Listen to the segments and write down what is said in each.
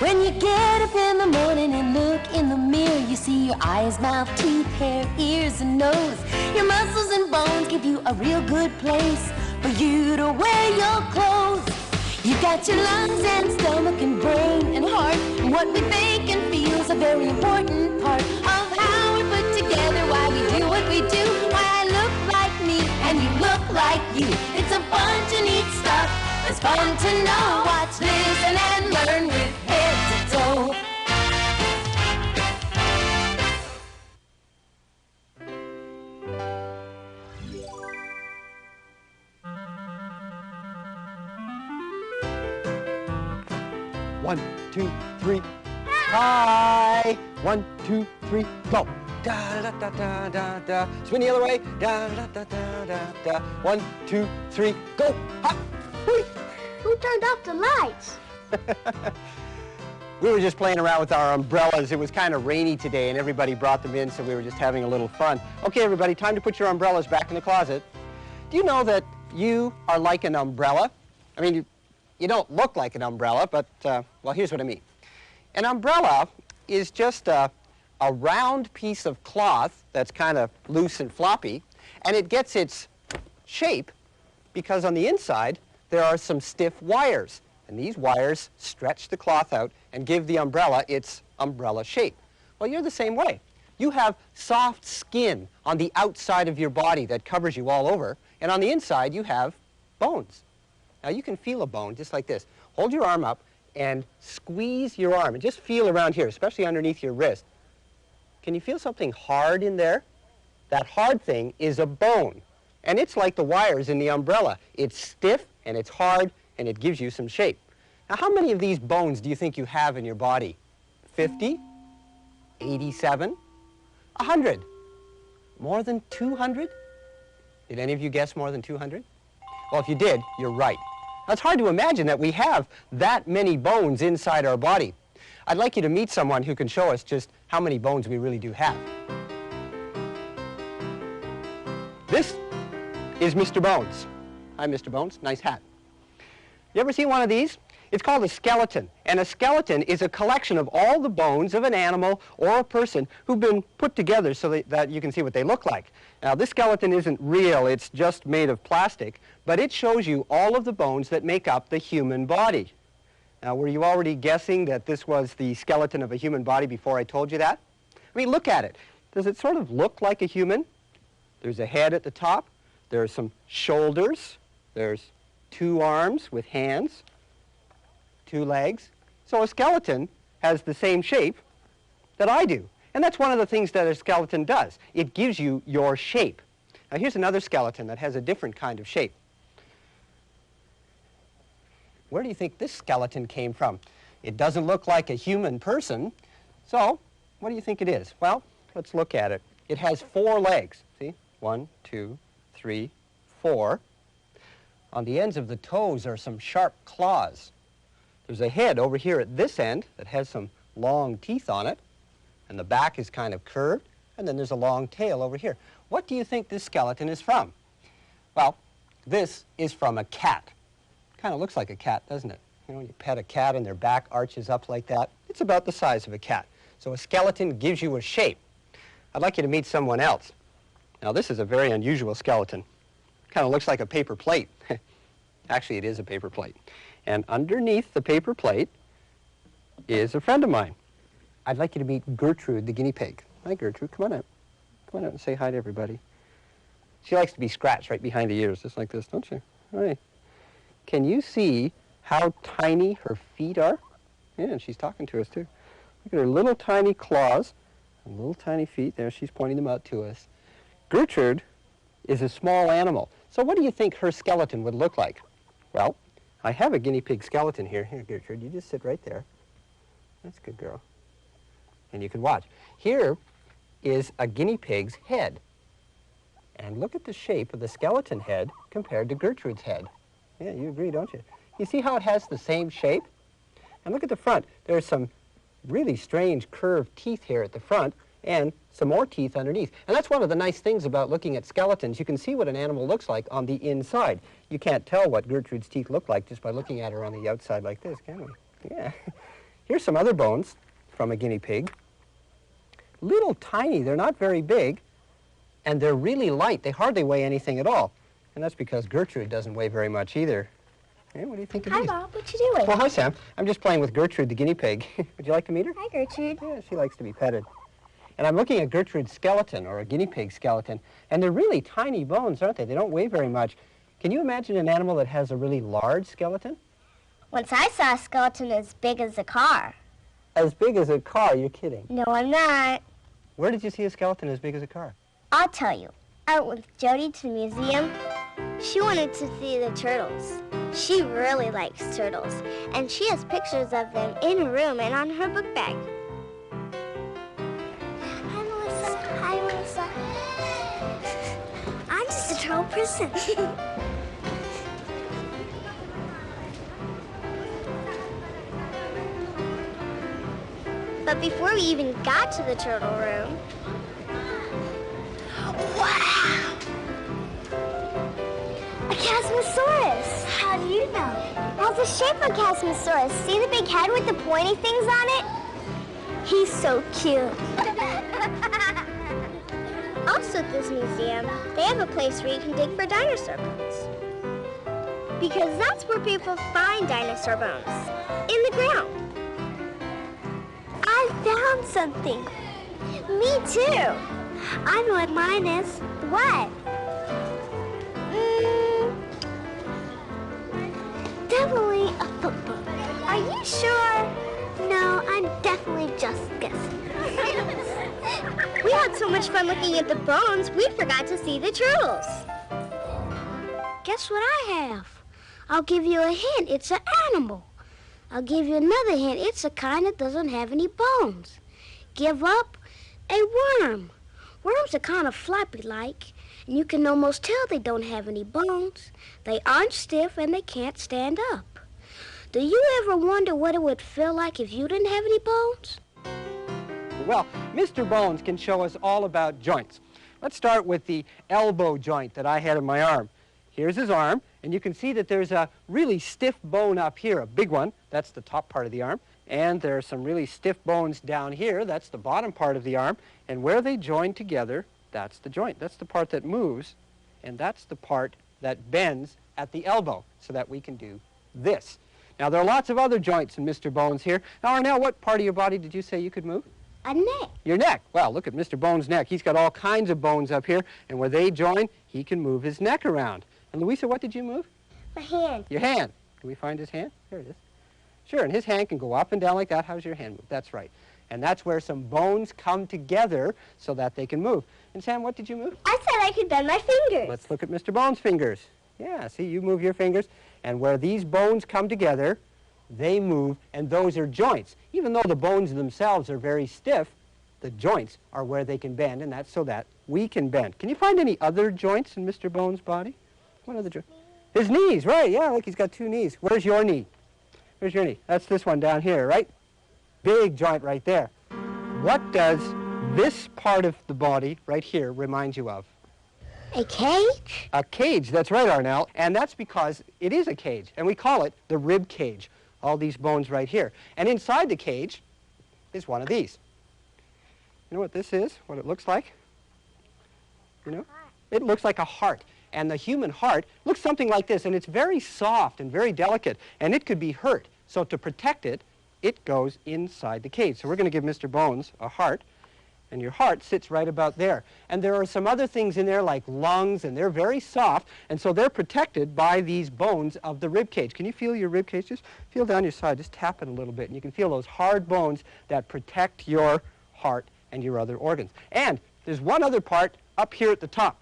When you get up in the morning and look in the mirror, you see your eyes, mouth, teeth, hair, ears, and nose. Your muscles and bones give you a real good place for you to wear your clothes. You've got your lungs and stomach and brain and heart, and what we think and feel is a very important part of how we put together why we do what we do, why I look like me and you look like you. It's a bunch of neat stuff. It's fun to know. Watch, listen, and learn with head to toe. One, two, three. Hi. 1, 2, 3, go. Da da da da da da. Spin the other way. Da da da da da da. 1, 2, 3, go. Hop. Whee. Who turned off the lights? We were just playing around with our umbrellas. It was kind of rainy today, and everybody brought them in, so we were just having a little fun. Okay, everybody, time to put your umbrellas back in the closet. Do you know that you are like an umbrella? I mean, you don't look like an umbrella, but, well, here's what I mean. An umbrella is just a round piece of cloth that's kind of loose and floppy, and it gets its shape because on the inside there are some stiff wires, and these wires stretch the cloth out and give the umbrella its umbrella shape. Well, you're the same way. You have soft skin on the outside of your body that covers you all over, and on the inside you have bones. Now you can feel a bone just like this. Hold your arm up and squeeze your arm, and just feel around here, especially underneath your wrist. Can you feel something hard in there? That hard thing is a bone, and it's like the wires in the umbrella. It's stiff and it's hard and it gives you some shape. Now, how many of these bones do you think you have in your body? 50? 87? 100? More than 200? Did any of you guess more than 200? Well, if you did, you're right. Now, it's hard to imagine that we have that many bones inside our body. I'd like you to meet someone who can show us just how many bones we really do have. This is Mr. Bones. Hi, Mr. Bones. Nice hat. You ever seen one of these? It's called a skeleton, and a skeleton is a collection of all the bones of an animal or a person who've been put together so that you can see what they look like. Now, this skeleton isn't real, it's just made of plastic, but it shows you all of the bones that make up the human body. Now, were you already guessing that this was the skeleton of a human body before I told you that? I mean, look at it. Does it sort of look like a human? There's a head at the top, there are some shoulders, there's 2 arms with hands, 2 legs. So a skeleton has the same shape that I do. And that's one of the things that a skeleton does. It gives you your shape. Now here's another skeleton that has a different kind of shape. Where do you think this skeleton came from? It doesn't look like a human person. So what do you think it is? Well, let's look at it. It has 4 legs. See? 1, 2, 3, 4. On the ends of the toes are some sharp claws. There's a head over here at this end that has some long teeth on it, and the back is kind of curved, and then there's a long tail over here. What do you think this skeleton is from? Well, this is from a cat. Kind of looks like a cat, doesn't it? You know, you pet a cat and their back arches up like that. It's about the size of a cat. So a skeleton gives you a shape. I'd like you to meet someone else. Now, this is a very unusual skeleton. Kind of looks like a paper plate. Actually, it is a paper plate. And underneath the paper plate is a friend of mine. I'd like you to meet Gertrude the Guinea Pig. Hi, Gertrude. Come on out. Come on out and say hi to everybody. She likes to be scratched right behind the ears, just like this, don't you? Hi. Can you see how tiny her feet are? Yeah, and she's talking to us, too. Look at her little tiny claws and little tiny feet. There, she's pointing them out to us. Gertrude is a small animal. So what do you think her skeleton would look like? Well, I have a guinea pig skeleton here. Here, Gertrude, you just sit right there. That's a good girl. And you can watch. Here is a guinea pig's head. And look at the shape of the skeleton head compared to Gertrude's head. Yeah, you agree, don't you? You see how it has the same shape? And look at the front. There's some really strange curved teeth here at the front and some more teeth underneath. And that's one of the nice things about looking at skeletons. You can see what an animal looks like on the inside. You can't tell what Gertrude's teeth look like just by looking at her on the outside like this, can we? Yeah. Here's some other bones from a guinea pig. Little tiny, they're not very big, and they're really light. They hardly weigh anything at all. And that's because Gertrude doesn't weigh very much either. Hey, what do you think of these? Hi, Bob. What you doing? Well, hi, Sam. I'm just playing with Gertrude the guinea pig. Would you like to meet her? Hi, Gertrude. Yeah, she likes to be petted. And I'm looking at Gertrude's skeleton, or a guinea pig skeleton, and they're really tiny bones, aren't they? They don't weigh very much. Can you imagine an animal that has a really large skeleton? Once I saw a skeleton as big as a car. As big as a car? You're kidding. No, I'm not. Where did you see a skeleton as big as a car? I'll tell you. I went with Jody to the museum. She wanted to see the turtles. She really likes turtles, and she has pictures of them in her room and on her book bag. Hi, Melissa. Hi, Melissa. I'm just a turtle person. But before we even got to the turtle room, wow! A Chasmosaurus! How do you know? It has the shape of a Chasmosaurus. See the big head with the pointy things on it? He's so cute. Also at this museum, they have a place where you can dig for dinosaur bones. Because that's where people find dinosaur bones, in the ground. I found something. Me too. I know what mine is. What? Definitely a football. Are you sure? No, I'm definitely just guessing. We had so much fun looking at the bones, we forgot to see the turtles. Guess what I have? I'll give you a hint. It's an animal. I'll give you another hint. It's a kind that doesn't have any bones. Give up? A worm. Worms are kind of floppy-like, and you can almost tell they don't have any bones. They aren't stiff, and they can't stand up. Do you ever wonder what it would feel like if you didn't have any bones? Well, Mr. Bones can show us all about joints. Let's start with the elbow joint that I had in my arm. Here's his arm, and you can see that there's a really stiff bone up here, a big one. That's the top part of the arm. And there are some really stiff bones down here. That's the bottom part of the arm. And where they join together, that's the joint. That's the part that moves, and that's the part that bends at the elbow so that we can do this. Now, there are lots of other joints in Mr. Bones here. Now, Arnell, what part of your body did you say you could move? A neck. Your neck. Well, look at Mr. Bones' neck. He's got all kinds of bones up here, and where they join, he can move his neck around. And Louisa, what did you move? My hand. Your hand. Can we find his hand? Here it is. Sure, and his hand can go up and down like that. How's your hand move? That's right. And that's where some bones come together so that they can move. And Sam, what did you move? I said I could bend my fingers. Let's look at Mr. Bones' fingers. Yeah, see, you move your fingers, and where these bones come together, they move, and those are joints. Even though the bones themselves are very stiff, the joints are where they can bend, and that's so that we can bend. Can you find any other joints in Mr. Bones' body? What other joint? His knees, right, yeah, look, he's got two knees. Where's your knee? Where's your knee? That's this one down here, right? Big joint right there. What does this part of the body right here remind you of? A cage? A cage, that's right, Arnell. And that's because it is a cage, and we call it the rib cage. All these bones right here. And inside the cage is one of these. You know what this is? What it looks like? You know? It looks like a heart. And the human heart looks something like this, and it's very soft and very delicate, and it could be hurt. So to protect it, it goes inside the cage. So we're going to give Mr. Bones a heart, and your heart sits right about there. And there are some other things in there like lungs, and they're very soft, and so they're protected by these bones of the rib cage. Can you feel your rib cage? Just feel down your side, just tap it a little bit, and you can feel those hard bones that protect your heart and your other organs. And there's one other part up here at the top.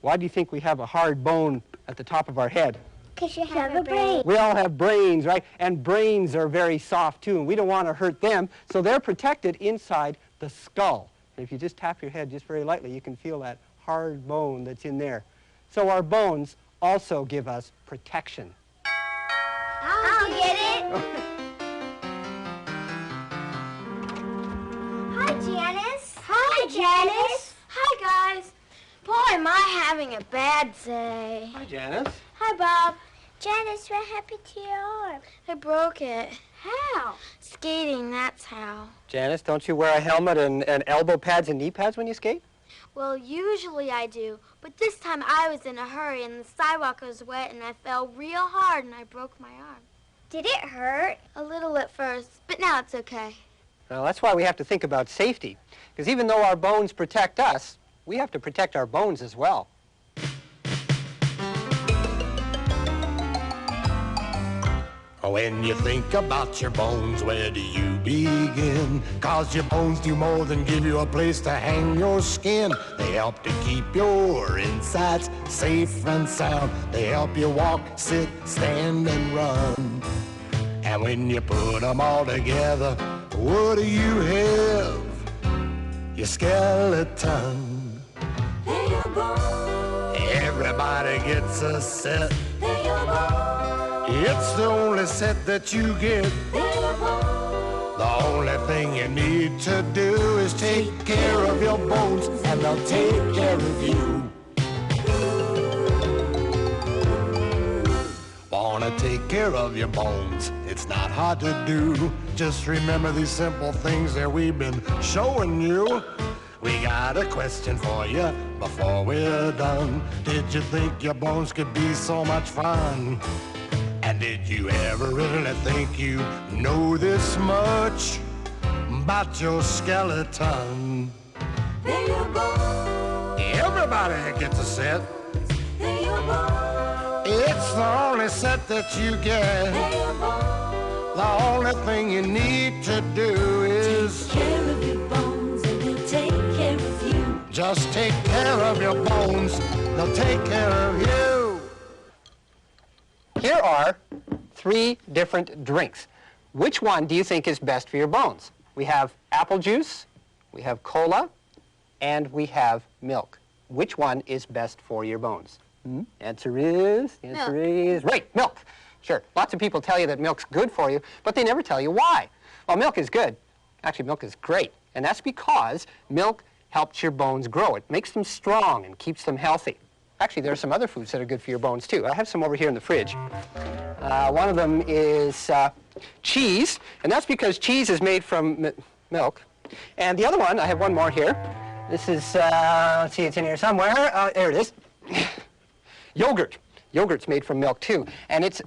Why do you think we have a hard bone at the top of our head? Because you have a brain. We all have brains, right? And brains are very soft, too, and we don't want to hurt them, so they're protected inside the skull. And if you just tap your head just very lightly, you can feel that hard bone that's in there. So our bones also give us protection. I'll get it. Hi, Janice. Hi, Janice. Hi, guys. Boy, am I having a bad day. Hi, Janice. Hi, Bob. Janice, what happened to your arm? I broke it. How? Skating, that's how. Janice, don't you wear a helmet and elbow pads and knee pads when you skate? Well, usually I do, but this time I was in a hurry and the sidewalk was wet and I fell real hard and I broke my arm. Did it hurt? A little at first, but now it's okay. Well, that's why we have to think about safety. Because even though our bones protect us, we have to protect our bones as well. When you think about your bones, where do you begin? 'Cause your bones do more than give you a place to hang your skin. They help to keep your insides safe and sound. They help you walk, sit, stand, and run. And when you put them all together, what do you have? Your skeleton. They're your bones. Everybody gets a set. They're your bones. It's the only set that you get. They're your bones. The only thing you need to do is take care of your bones, and they'll take care of you. Wanna take care of your bones? It's not hard to do. Just remember these simple things that we've been showing you. We got a question for you before we're done. Did you think your bones could be so much fun? And did you ever really think you know this much about your skeleton? They're your bones. Everybody gets a set. They're your bones. It's the only set that you get. They're your bones. The only thing you need to do is Take care of your bones and they'll take care of you. just take care of your bones. They'll take care of you. Here are 3 different drinks. Which one do you think is best for your bones? We have apple juice, we have cola, and we have milk. Which one is best for your bones? Answer is right, milk. Sure, lots of people tell you that milk's good for you, but they never tell you why. Well, milk is good. Actually, milk is great, and that's because milk helps your bones grow. It makes them strong and keeps them healthy. Actually, there are some other foods that are good for your bones, too. I have some over here in the fridge. One of them is cheese, and that's because cheese is made from milk. And the other one, I have one more here. This is, let's see, it's in here somewhere. There it is. Yogurt. Yogurt's made from milk, too. And it's,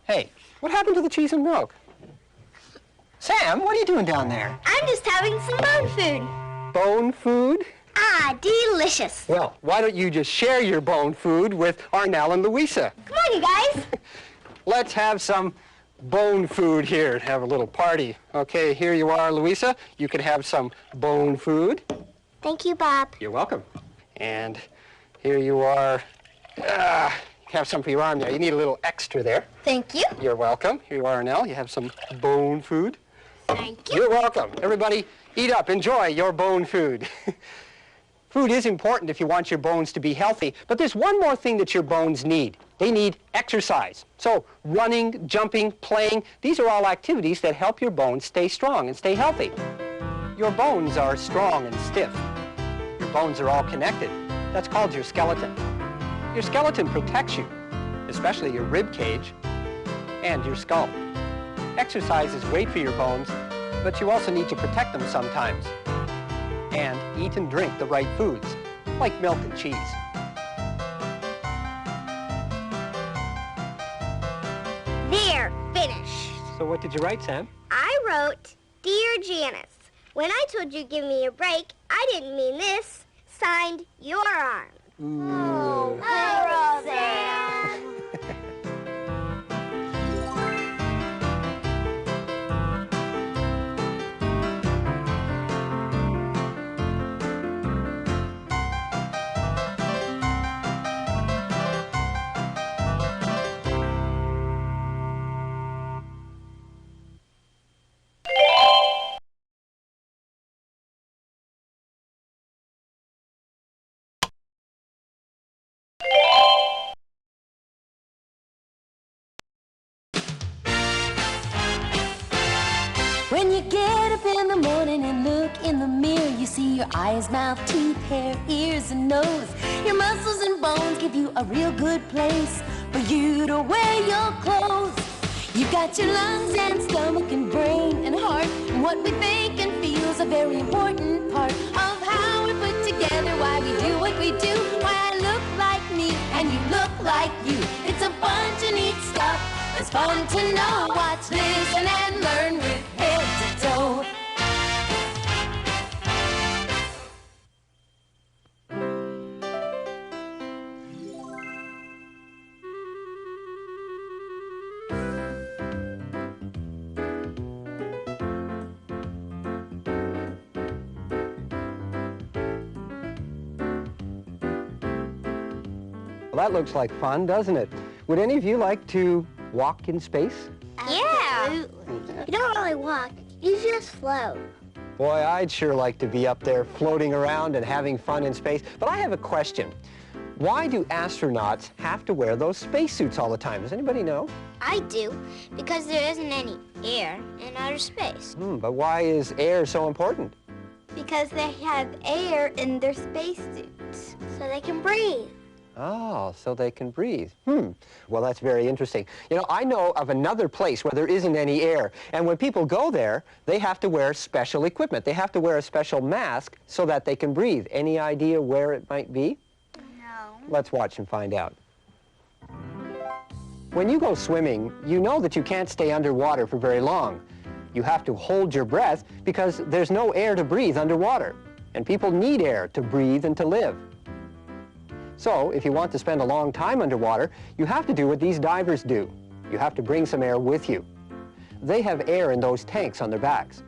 hey, what happened to the cheese and milk? Sam, what are you doing down there? I'm just having some bone food. Bone food? Ah, delicious. Well, why don't you just share your bone food with Arnell and Louisa? Come on, you guys. Let's have some bone food here, have a little party. Okay, here you are, Louisa. You can have some bone food. Thank you, Bob. You're welcome. And here you are. Have some for your arm there. You need a little extra there. Thank you. You're welcome. Here you are, Arnell. You have some bone food. Thank you. You're welcome. Everybody, eat up. Enjoy your bone food. Food is important if you want your bones to be healthy, but there's one more thing that your bones need. They need exercise. So running, jumping, playing, these are all activities that help your bones stay strong and stay healthy. Your bones are strong and stiff. Your bones are all connected. That's called your skeleton. Your skeleton protects you, especially your rib cage and your skull. Exercise is great for your bones, but you also need to protect them sometimes. And eat and drink the right foods, like milk and cheese. There, finished. So what did you write, Sam? I wrote, Dear Janice, when I told you to give me a break, I didn't mean this. Signed, your arm. Ooh. Oh, Sam. When you get up in the morning and look in the mirror, you see your eyes, mouth, teeth, hair, ears, and nose. Your muscles and bones give you a real good place for you to wear your clothes. You've got your lungs and stomach and brain and heart, and what we think and feel is a very important part of how we're put together, why we do what we do, why I look like me and you look like you. It's a bunch of neat stuff. It's fun to know. Watch, listen, and learn with head to toe. Well, that looks like fun, doesn't it? Would any of you like to walk in space? Yeah. You don't really walk. You just float. Boy, I'd sure like to be up there floating around and having fun in space. But I have a question. Why do astronauts have to wear those spacesuits all the time? Does anybody know? I do, because there isn't any air in outer space. But why is air so important? Because they have air in their spacesuits. So they can breathe. Oh, so they can breathe. Well, that's very interesting. You know, I know of another place where there isn't any air, and when people go there, they have to wear special equipment. They have to wear a special mask so that they can breathe. Any idea where it might be? No. Let's watch and find out. When you go swimming, you know that you can't stay underwater for very long. You have to hold your breath because there's no air to breathe underwater, and people need air to breathe and to live. So, if you want to spend a long time underwater, you have to do what these divers do. You have to bring some air with you. They have air in those tanks on their backs.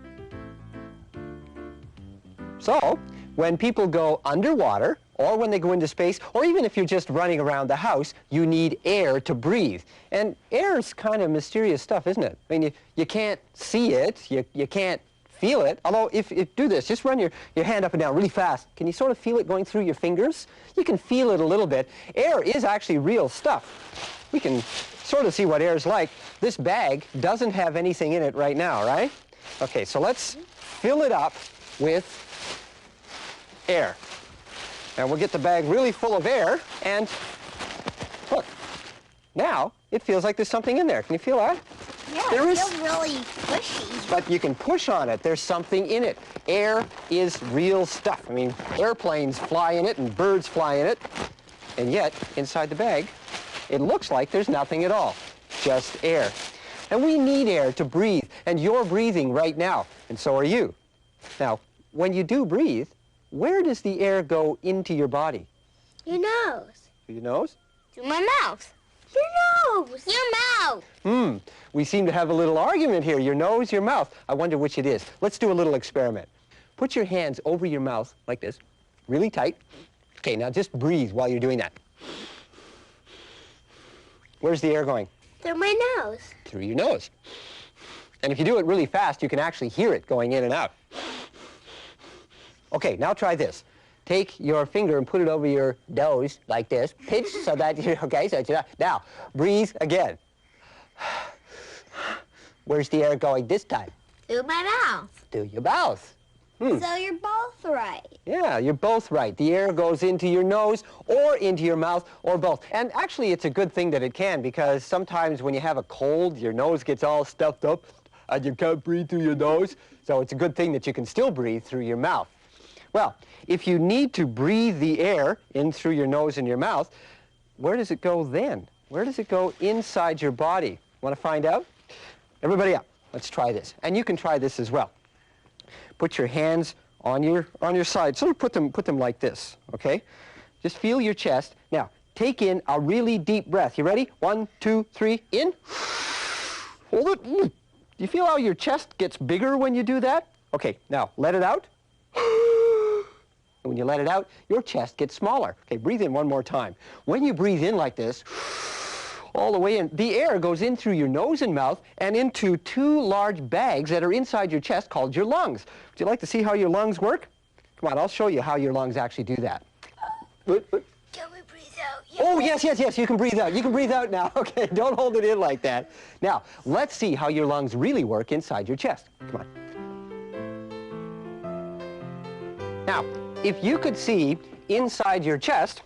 So, when people go underwater, or when they go into space, or even if you're just running around the house, you need air to breathe. And air is kind of mysterious stuff, isn't it? I mean, you can't see it, you can't feel it. Although, if do this, just run your hand up and down really fast. Can you sort of feel it going through your fingers? You can feel it a little bit. Air is actually real stuff. We can sort of see what air is like. This bag doesn't have anything in it right now, right? Okay, so let's fill it up with air. And we'll get the bag really full of air, and look, now it feels like there's something in there. Can you feel that? Yeah, There it is- feels really pushy. But you can push on it. There's something in it. Air is real stuff. I mean, airplanes fly in it and birds fly in it. And yet, inside the bag, it looks like there's nothing at all, just air. And we need air to breathe. And you're breathing right now, and so are you. Now, when you do breathe, where does the air go into your body? Your nose. Through your nose? Through my mouth. Your nose. Your mouth. We seem to have a little argument here. Your nose, your mouth. I wonder which it is. Let's do a little experiment. Put your hands over your mouth like this, really tight. Okay, now just breathe while you're doing that. Where's the air going? Through my nose. Through your nose. And if you do it really fast, you can actually hear it going in and out. Okay, now try this. Take your finger and put it over your nose like this. Pinch so that you, okay, so you're not. Now, breathe again. Where's the air going this time? Through my mouth. Through your mouth. So you're both right. Yeah, you're both right. The air goes into your nose or into your mouth or both. And actually, it's a good thing that it can, because sometimes when you have a cold, your nose gets all stuffed up and you can't breathe through your nose. So it's a good thing that you can still breathe through your mouth. Well, if you need to breathe the air in through your nose and your mouth, where does it go then? Where does it go inside your body? Want to find out? Everybody up. Let's try this. And you can try this as well. Put your hands on your side. Sort of put them like this, okay? Just feel your chest. Now, take in a really deep breath. You ready? 1, 2, 3, in. Hold it. Do you feel how your chest gets bigger when you do that? Okay, now let it out. And when you let it out, your chest gets smaller. Okay, breathe in one more time. When you breathe in like this, all the way in, the air goes in through your nose and mouth and into 2 large bags that are inside your chest called your lungs. Would you like to see how your lungs work? Come on, I'll show you how your lungs actually do that. Can we breathe out? Oh, yes, you can breathe out. You can breathe out now. Okay, don't hold it in like that. Now, let's see how your lungs really work inside your chest. Come on. Now, if you could see inside your chest,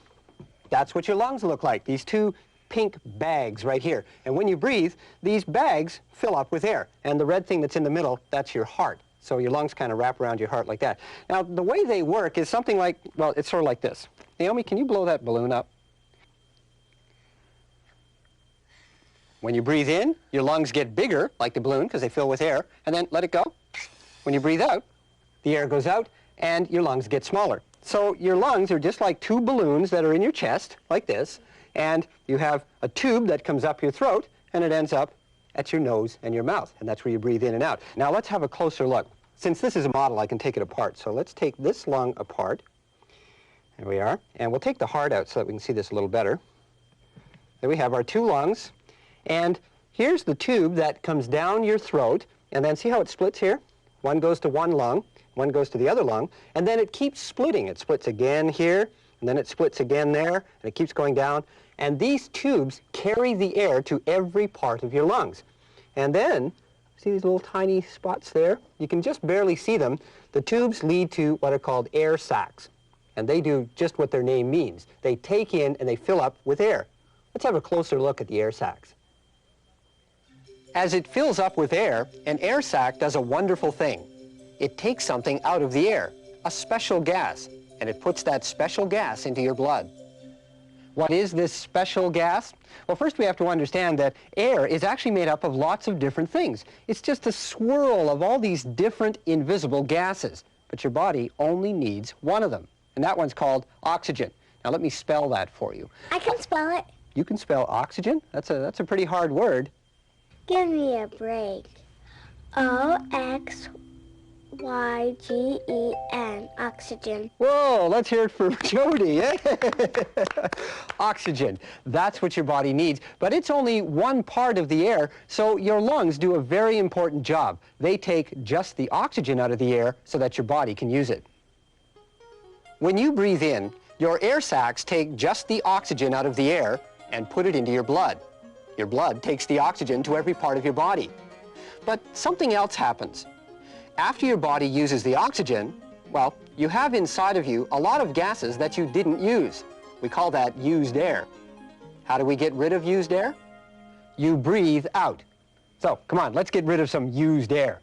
that's what your lungs look like. These 2 pink bags right here. And when you breathe, these bags fill up with air. And the red thing that's in the middle, that's your heart. So your lungs kind of wrap around your heart like that. Now, the way they work is something like, well, it's sort of like this. Naomi, can you blow that balloon up? When you breathe in, your lungs get bigger, like the balloon, because they fill with air, and then let it go. When you breathe out, the air goes out, and your lungs get smaller. So your lungs are just like two balloons that are in your chest, like this, and you have a tube that comes up your throat, and it ends up at your nose and your mouth, and that's where you breathe in and out. Now let's have a closer look. Since this is a model, I can take it apart. So let's take this lung apart. There we are. And we'll take the heart out so that we can see this a little better. There we have our two lungs. And here's the tube that comes down your throat. And then see how it splits here? One goes to one lung, one goes to the other lung. And then it keeps splitting. It splits again here, and then it splits again there, and it keeps going down. And these tubes carry the air to every part of your lungs. And then, see these little tiny spots there? You can just barely see them. The tubes lead to what are called air sacs. And they do just what their name means. They take in and they fill up with air. Let's have a closer look at the air sacs. As it fills up with air, an air sac does a wonderful thing. It takes something out of the air, a special gas, and it puts that special gas into your blood. What is this special gas? Well, first we have to understand that air is actually made up of lots of different things. It's just a swirl of all these different invisible gases, but your body only needs one of them, and that one's called oxygen. Now let me spell that for you. I can spell it. You can spell oxygen? That's a pretty hard word. Give me a break. O-X-Y-G-E-N, oxygen. Whoa, let's hear it for Jody. Oxygen, that's what your body needs. But it's only one part of the air, so your lungs do a very important job. They take just the oxygen out of the air so that your body can use it. When you breathe in, your air sacs take just the oxygen out of the air and put it into your blood. Your blood takes the oxygen to every part of your body. But something else happens. After your body uses the oxygen, well, you have inside of you a lot of gases that you didn't use. We call that used air. How do we get rid of used air? You breathe out. So, come on, let's get rid of some used air.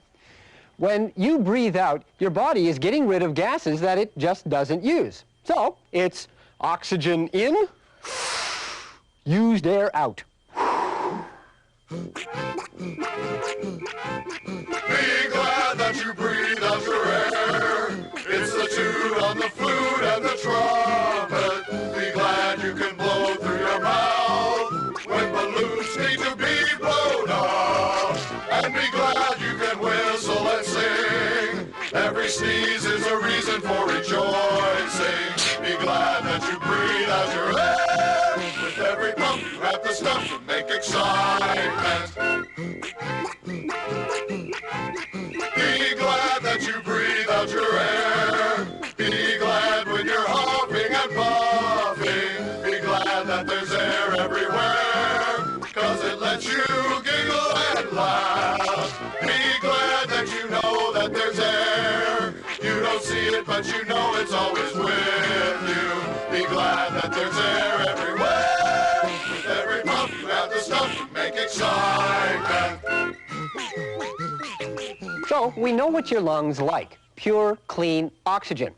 When you breathe out, your body is getting rid of gases that it just doesn't use. So, it's oxygen in, used air out. Be glad that you breathe out your air. It's the toot on the flute and the trumpet. Be glad you can blow through your mouth when balloons need to be blown up. And be glad you can whistle and sing. Every sneeze is a reason for rejoicing. Be glad that you breathe out your air. With every pump you have the stuff to make excitement. Be glad that you breathe out your air. Be glad when you're huffing and puffing. Be glad that there's air everywhere, 'cause it lets you giggle and laugh. Be glad that you know that there's air. You don't see it, but you know it's always with you. Be glad that there's air everywhere. With every puff you have the stuff to make excitement. So, we know what your lungs like, pure, clean oxygen.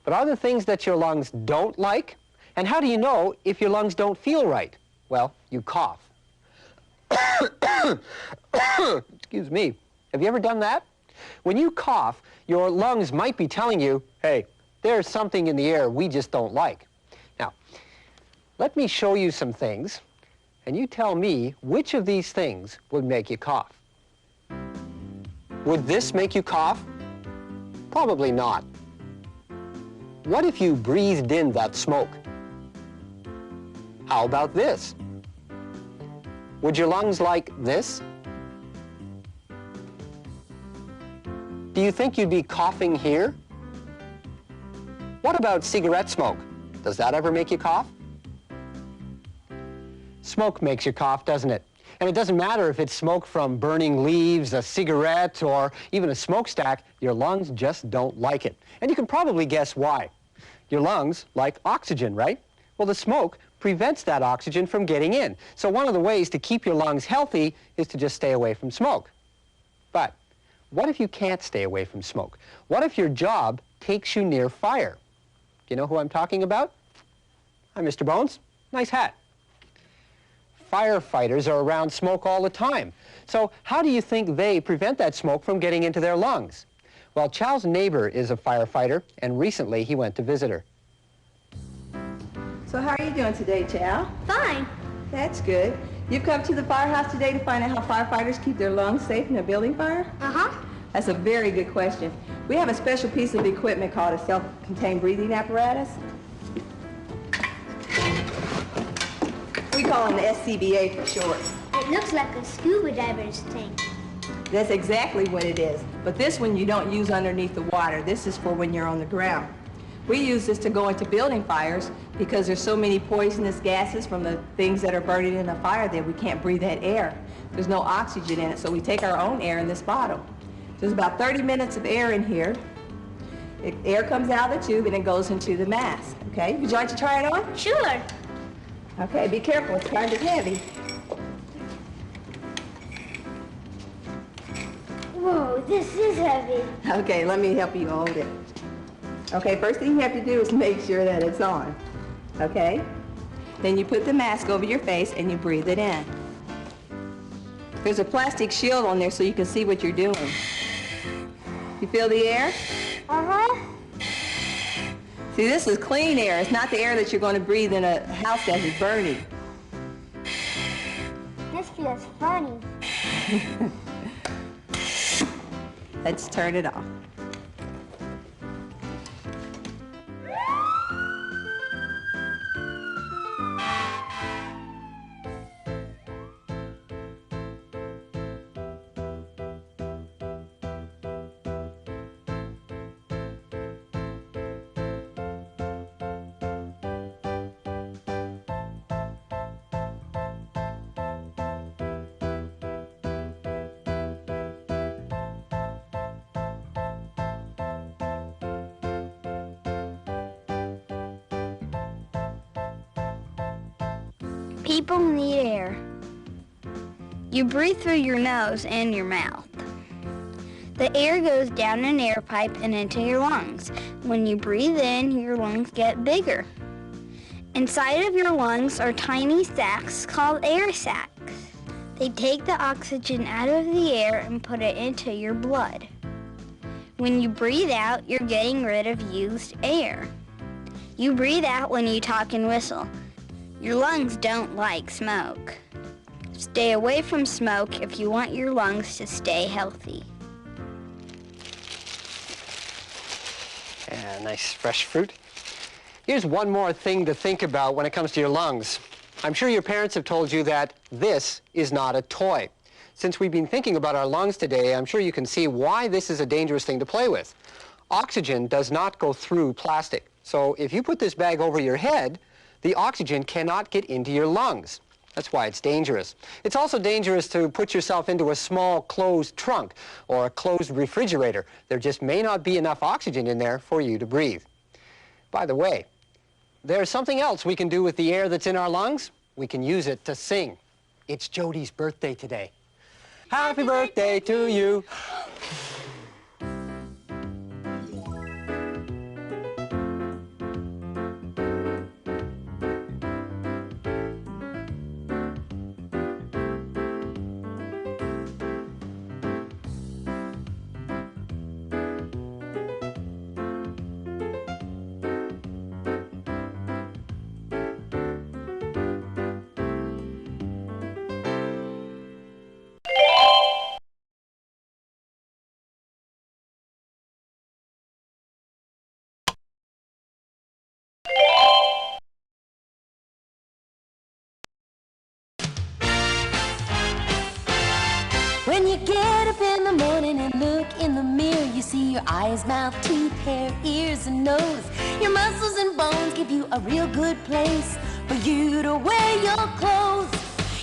But are there things that your lungs don't like? And how do you know if your lungs don't feel right? Well, you cough. Excuse me. Have you ever done that? When you cough, your lungs might be telling you, hey, there's something in the air we just don't like. Now, let me show you some things, and you tell me which of these things would make you cough. Would this make you cough? Probably not. What if you breathed in that smoke? How about this? Would your lungs like this? Do you think you'd be coughing here? What about cigarette smoke? Does that ever make you cough? Smoke makes you cough, doesn't it? And it doesn't matter if it's smoke from burning leaves, a cigarette, or even a smokestack, your lungs just don't like it. And you can probably guess why. Your lungs like oxygen, right? Well, the smoke prevents that oxygen from getting in. So one of the ways to keep your lungs healthy is to just stay away from smoke. But what if you can't stay away from smoke? What if your job takes you near fire? Do you know who I'm talking about? Hi, Mr. Bones. Nice hat. Firefighters are around smoke all the time. So how do you think they prevent that smoke from getting into their lungs? Well, Chow's neighbor is a firefighter, and recently he went to visit her. So how are you doing today, Chow? Fine. That's good. You've come to the firehouse today to find out how firefighters keep their lungs safe in a building fire? Uh-huh. That's a very good question. We have a special piece of equipment called a self-contained breathing apparatus. We call them the SCBA for short. It looks like a scuba diver's tank. That's exactly what it is. But this one you don't use underneath the water. This is for when you're on the ground. We use this to go into building fires because there's so many poisonous gases from the things that are burning in a fire that we can't breathe that air. There's no oxygen in it, so we take our own air in this bottle. There's about 30 minutes of air in here. Air comes out of the tube and it goes into the mask, okay? Would you like to try it on? Sure. Okay, be careful, it's kind of heavy. Whoa, this is heavy. Okay, let me help you hold it. Okay, first thing you have to do is make sure that it's on, okay? Then you put the mask over your face and you breathe it in. There's a plastic shield on there so you can see what you're doing. You feel the air? Uh-huh. See, this is clean air. It's not the air that you're going to breathe in a house that is burning. This feels funny. Let's turn it off. People need air. You breathe through your nose and your mouth. The air goes down an air pipe and into your lungs. When you breathe in, your lungs get bigger. Inside of your lungs are tiny sacs called air sacs. They take the oxygen out of the air and put it into your blood. When you breathe out, you're getting rid of used air. You breathe out when you talk and whistle. Your lungs don't like smoke. Stay away from smoke if you want your lungs to stay healthy. Yeah, nice fresh fruit. Here's one more thing to think about when it comes to your lungs. I'm sure your parents have told you that this is not a toy. Since we've been thinking about our lungs today, I'm sure you can see why this is a dangerous thing to play with. Oxygen does not go through plastic. So if you put this bag over your head, the oxygen cannot get into your lungs. That's why it's dangerous. It's also dangerous to put yourself into a small closed trunk or a closed refrigerator. There just may not be enough oxygen in there for you to breathe. By the way, there's something else we can do with the air that's in our lungs. We can use it to sing. It's Jody's birthday today. Happy birthday to you. When you get up in the morning and look in the mirror, you see your eyes, mouth, teeth, hair, ears, and nose. Your muscles and bones give you a real good place for you to wear your clothes.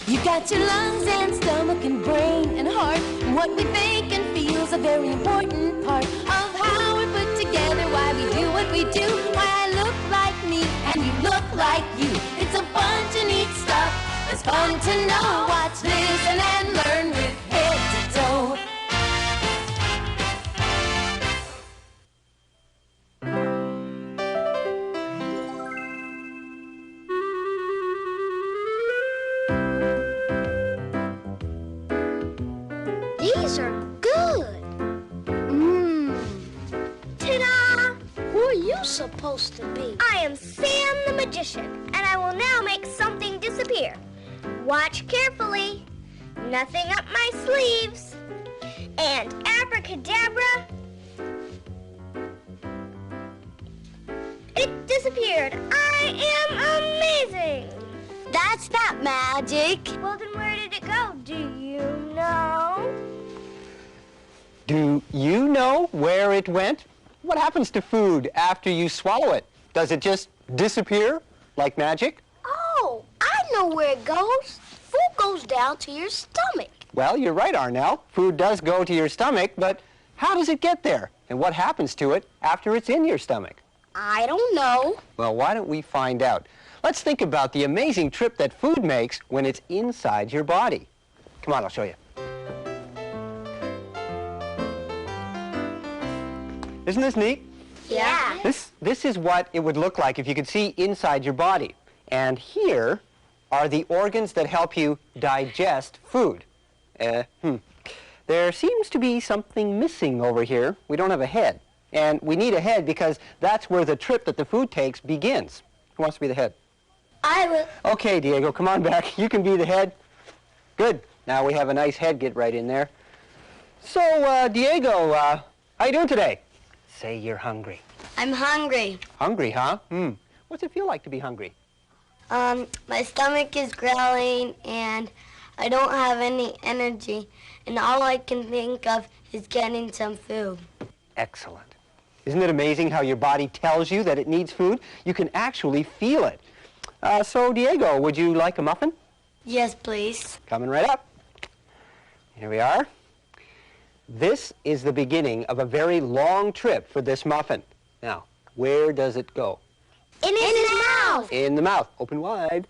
You've got your lungs and stomach and brain and heart, and what we think and feel's a very important part of how we're put together, why we do what we do, why I look like me and you look like you. It's a bunch of neat stuff. It's fun to know. Watch, listen, and learn with head to toe. These are good. Ta-da! Who are you supposed to be? I am Sam the Magician, and I will now make something disappear. Watch carefully. Nothing up my sleeves. And abracadabra. It disappeared. I am amazing. That's not magic. Well, then where did it go? Do you know? Do you know where it went? What happens to food after you swallow it? Does it just disappear like magic? Oh, I know where it goes. Food goes down to your stomach. Well, you're right, Arnell. Food does go to your stomach, but how does it get there? And what happens to it after it's in your stomach? I don't know. Well, why don't we find out? Let's think about the amazing trip that food makes when it's inside your body. Come on, I'll show you. Isn't this neat? Yeah. This is what it would look like if you could see inside your body. And here are the organs that help you digest food. There seems to be something missing over here. We don't have a head. And we need a head because that's where the trip that the food takes begins. Who wants to be the head? I will. Okay, Diego, come on back. You can be the head. Good. Now we have a nice head. Get right in there. So, Diego, how you doing today? Say you're hungry. I'm hungry. Hungry, huh? What's it feel like to be hungry? My stomach is growling and I don't have any energy. And all I can think of is getting some food. Excellent. Isn't it amazing how your body tells you that it needs food? You can actually feel it. So, Diego, would you like a muffin? Yes, please. Coming right up. Here we are. This is the beginning of a very long trip for this muffin. Now, where does it go? In his mouth. In the mouth. Open wide.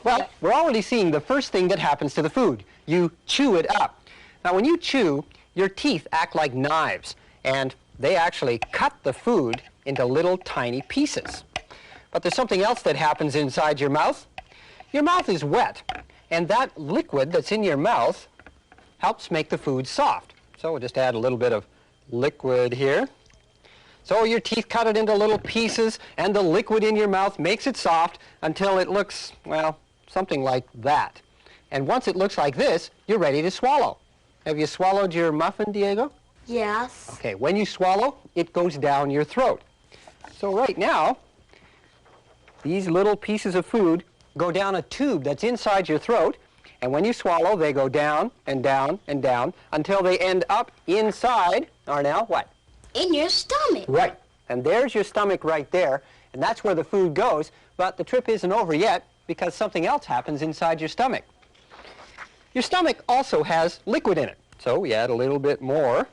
Well, we're already seeing the first thing that happens to the food. You chew it up. Now, when you chew, your teeth act like knives, and they actually cut the food into little tiny pieces. But there's something else that happens inside your mouth. Your mouth is wet, and that liquid that's in your mouth helps make the food soft. So we'll just add a little bit of liquid here. So your teeth cut it into little pieces, and the liquid in your mouth makes it soft until it looks, well, something like that. And once it looks like this, you're ready to swallow. Have you swallowed your muffin, Diego? Yes. Okay, when you swallow, it goes down your throat. So right now, these little pieces of food go down a tube that's inside your throat, and when you swallow, they go down and down and down until they end up inside, Arnell, what? In your stomach. Right. And there's your stomach right there, and that's where the food goes, but the trip isn't over yet because something else happens inside your stomach. Your stomach also has liquid in it, so we add a little bit more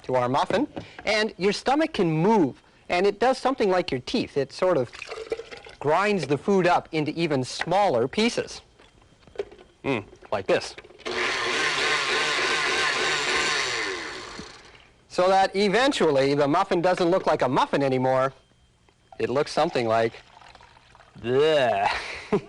to our muffin, and your stomach can move, and it does something like your teeth. It sort of grinds the food up into even smaller pieces. Like this. So that eventually the muffin doesn't look like a muffin anymore. It looks something like bleh. Ooh,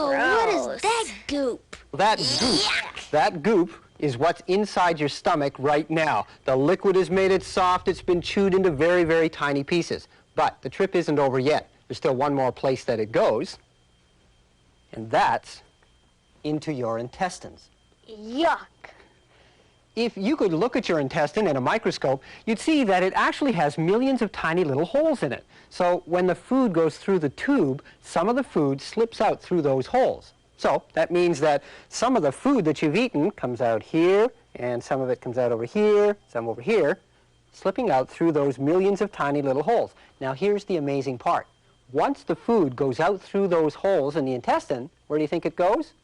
what is that goop? That goop is what's inside your stomach right now. The liquid has made it soft. It's been chewed into very, very tiny pieces. But the trip isn't over yet. There's still one more place that it goes, and that's into your intestines. Yuck. If you could look at your intestine in a microscope, you'd see that it actually has millions of tiny little holes in it. So when the food goes through the tube, some of the food slips out through those holes. So that means that some of the food that you've eaten comes out here, and some of it comes out over here, some over here, slipping out through those millions of tiny little holes. Now here's the amazing part. Once the food goes out through those holes in the intestine, where do you think it goes?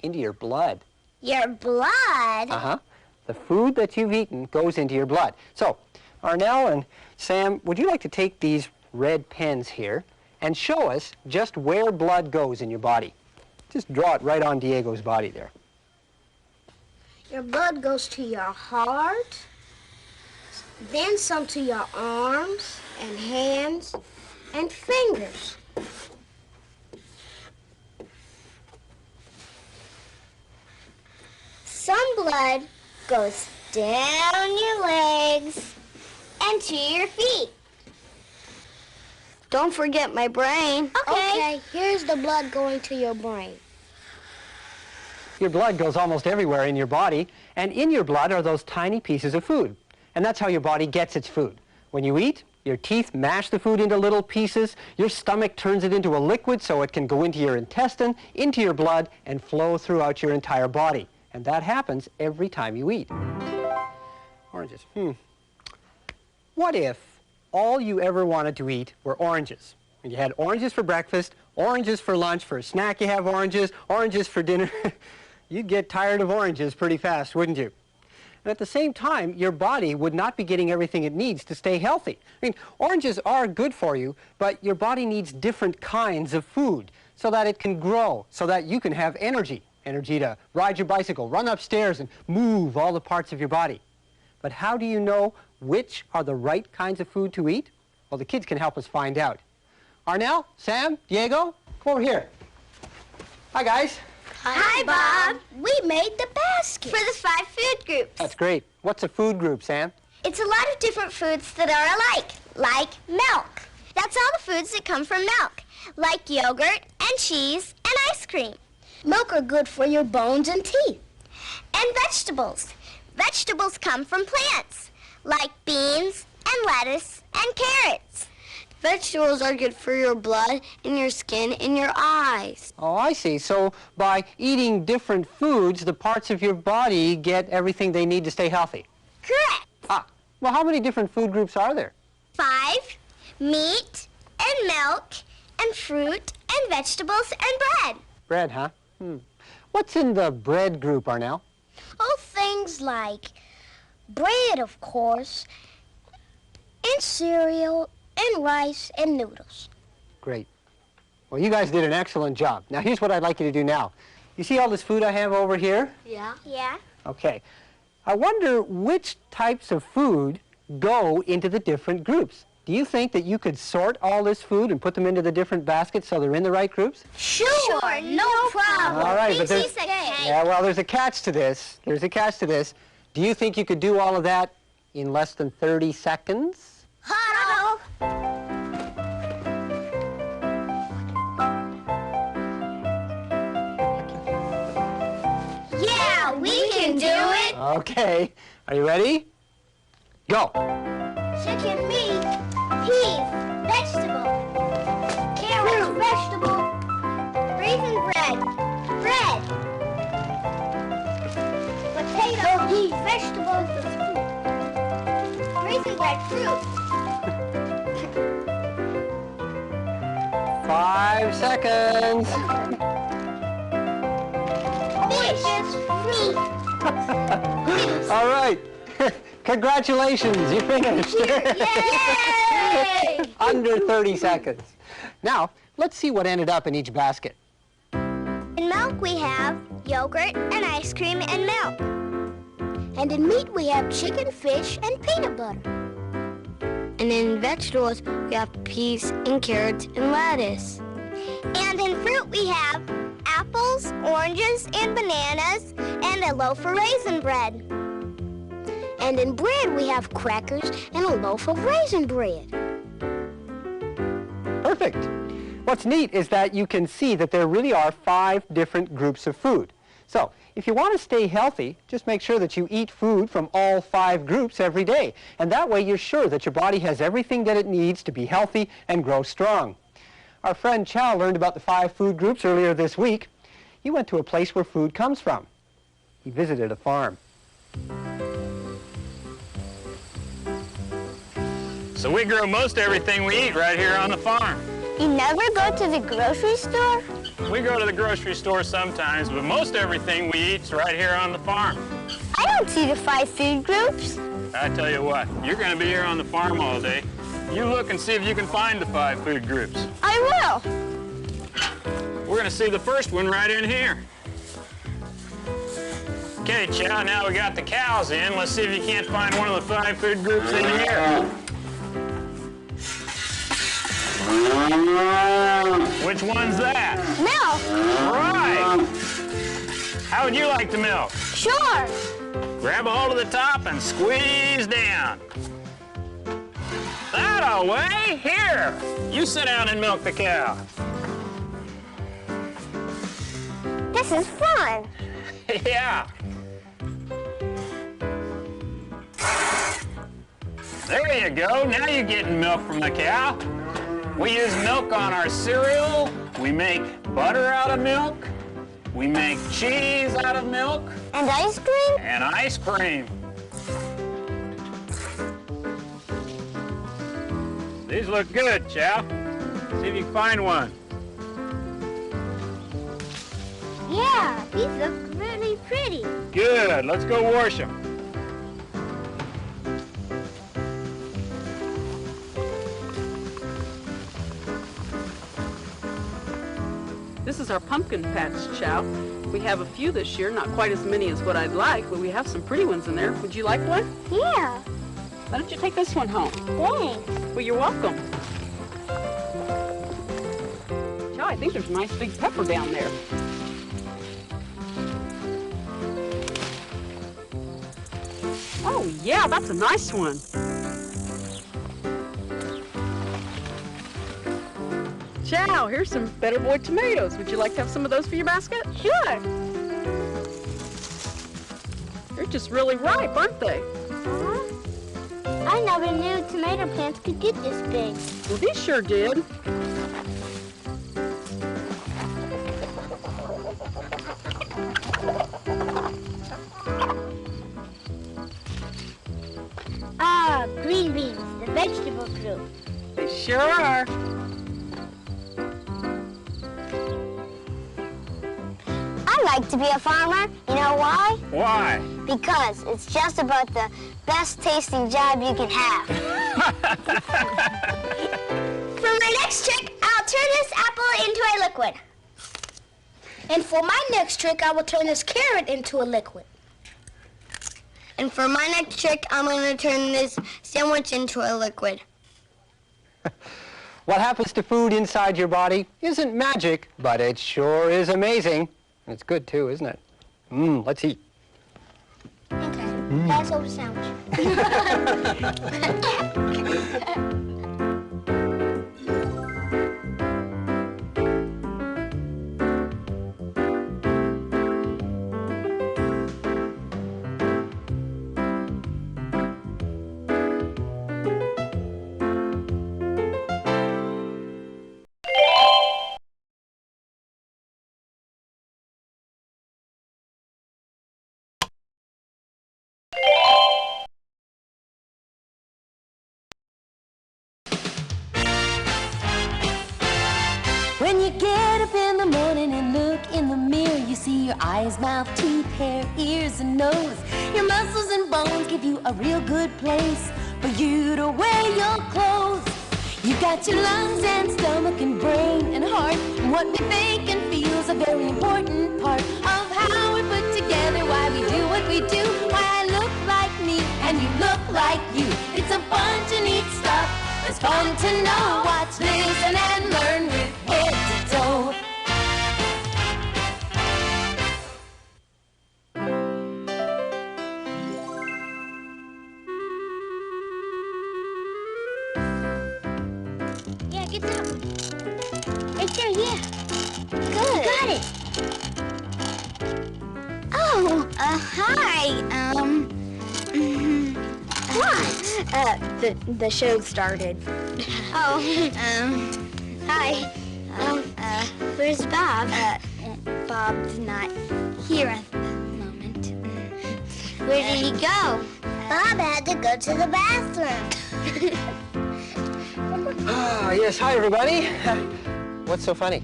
Into your blood. Your blood? Uh-huh. The food that you've eaten goes into your blood. So, Arnell and Sam, would you like to take these red pens here and show us just where blood goes in your body. Just draw it right on Diego's body there. Your blood goes to your heart, then some to your arms and hands and fingers. Some blood goes down your legs and to your feet. Don't forget my brain. Okay, here's the blood going to your brain. Your blood goes almost everywhere in your body, and in your blood are those tiny pieces of food. And that's how your body gets its food. When you eat, your teeth mash the food into little pieces, your stomach turns it into a liquid so it can go into your intestine, into your blood, and flow throughout your entire body. And that happens every time you eat. Oranges. What if all you ever wanted to eat were oranges? And you had oranges for breakfast, oranges for lunch, for a snack you have oranges, oranges for dinner. You'd get tired of oranges pretty fast, wouldn't you? And at the same time, your body would not be getting everything it needs to stay healthy. I mean, oranges are good for you, but your body needs different kinds of food so that it can grow, so that you can have energy. Energy to ride your bicycle, run upstairs, and move all the parts of your body. But how do you know which are the right kinds of food to eat? Well, the kids can help us find out. Arnell, Sam, Diego, come over here. Hi, guys. Hi, Bob. We made the basket. For the 5 food groups. That's great. What's a food group, Sam? It's a lot of different foods that are alike, like milk. That's all the foods that come from milk, like yogurt and cheese and ice cream. Milk are good for your bones and teeth. And vegetables. Vegetables come from plants, like beans and lettuce and carrots. Vegetables are good for your blood and your skin and your eyes. Oh, I see. So by eating different foods, the parts of your body get everything they need to stay healthy. Correct. Ah, well, how many different food groups are there? 5, meat and milk and fruit and vegetables and bread. Bread, huh? What's in the bread group, Arnell? Oh, things like bread, of course, and cereal, and rice, and noodles. Great. Well, you guys did an excellent job. Now, here's what I'd like you to do now. You see all this food I have over here? Yeah. Yeah. Okay. I wonder which types of food go into the different groups. Do you think that you could sort all this food and put them into the different baskets so they're in the right groups? Sure, no problem. All right, but there's, Piece of cake. yeah, well, there's a catch to this. There's a catch to this. Do you think you could do all of that in less than 30 seconds? Huddle. Yeah, we can do it. Okay. Are you ready? Go. Chicken, meat, peas, vegetable, carrots, vegetable, raisin bread, bread, potato, peas, vegetables, raisin bread, fruit. 5 seconds. Fish, fruit. All right. Congratulations, you finished. Yay! Under 30 seconds. Now, let's see what ended up in each basket. In milk we have yogurt and ice cream and milk. And in meat, we have chicken, fish, and peanut butter. And in vegetables, we have peas and carrots and lettuce. And in fruit we have apples, oranges, and bananas, and a loaf of raisin bread. And in bread, we have crackers and a loaf of raisin bread. Perfect. What's neat is that you can see that there really are 5 different groups of food. So, if you want to stay healthy, just make sure that you eat food from all 5 groups every day. And that way you're sure that your body has everything that it needs to be healthy and grow strong. Our friend Chow learned about the 5 food groups earlier this week. He went to a place where food comes from. He visited a farm. So we grow most everything we eat right here on the farm. You never go to the grocery store? We go to the grocery store sometimes, but most everything we eat's right here on the farm. I don't see the 5 food groups. I tell you what, you're going to be here on the farm all day. You look and see if you can find the 5 food groups. I will. We're gonna see the first one right in here. Okay, Chow, now we got the cows in. Let's see if you can't find one of the 5 food groups in here. Which one's that? Milk. Right. How would you like the milk? Sure. Grab a hold of the top and squeeze down. That-a-way. Here, you sit down and milk the cow. This is fun. Yeah. There you go. Now you're getting milk from the cow. We use milk on our cereal. We make butter out of milk. We make cheese out of milk. And ice cream? And ice cream. These look good, Chow. See if you can find one. Yeah, these look really pretty. Good. Let's go wash them. This is our pumpkin patch, Chow. We have a few this year, not quite as many as what I'd like, but we have some pretty ones in there. Would you like one? Yeah. Why don't you take this one home? Thanks. Well, you're welcome. Chow, I think there's a nice big pepper down there. Oh, yeah, that's a nice one. Chow, here's some Better Boy tomatoes. Would you like to have some of those for your basket? Sure. They're just really ripe, aren't they? I never knew tomato plants could get this big. Well, these sure did. Ah, green beans, the vegetable group. They sure are. I like to be a farmer. You know why? Why? Because it's just about the best tasting job you can have. For my next trick, I'll turn this apple into a liquid. And for my next trick, I will turn this carrot into a liquid. And for my next trick, I'm going to turn this sandwich into a liquid. What happens to food inside your body isn't magic, but it sure is amazing. And it's good too, isn't it? Let's eat. Okay, pass over the sandwich. When you get up in the morning and look in the mirror, you see your eyes, mouth, teeth, hair, ears, and nose. Your muscles and bones give you a real good place for you to wear your clothes. You've got your lungs and stomach and brain and heart, and what we think and feel is a very important part of how we're put together, why we do what we do, why I look like me and you look like you. It's a bunch of neat stuff. It's fun to know. Watch, listen, and learn with head to toe. Yeah, get that one. Right there, yeah. Good. Got it. Oh, hi. What? The show started. Oh, hi. Where's Bob? Bob's not here at the moment. Where did he go? Bob had to go to the bathroom. Yes, hi everybody. What's so funny?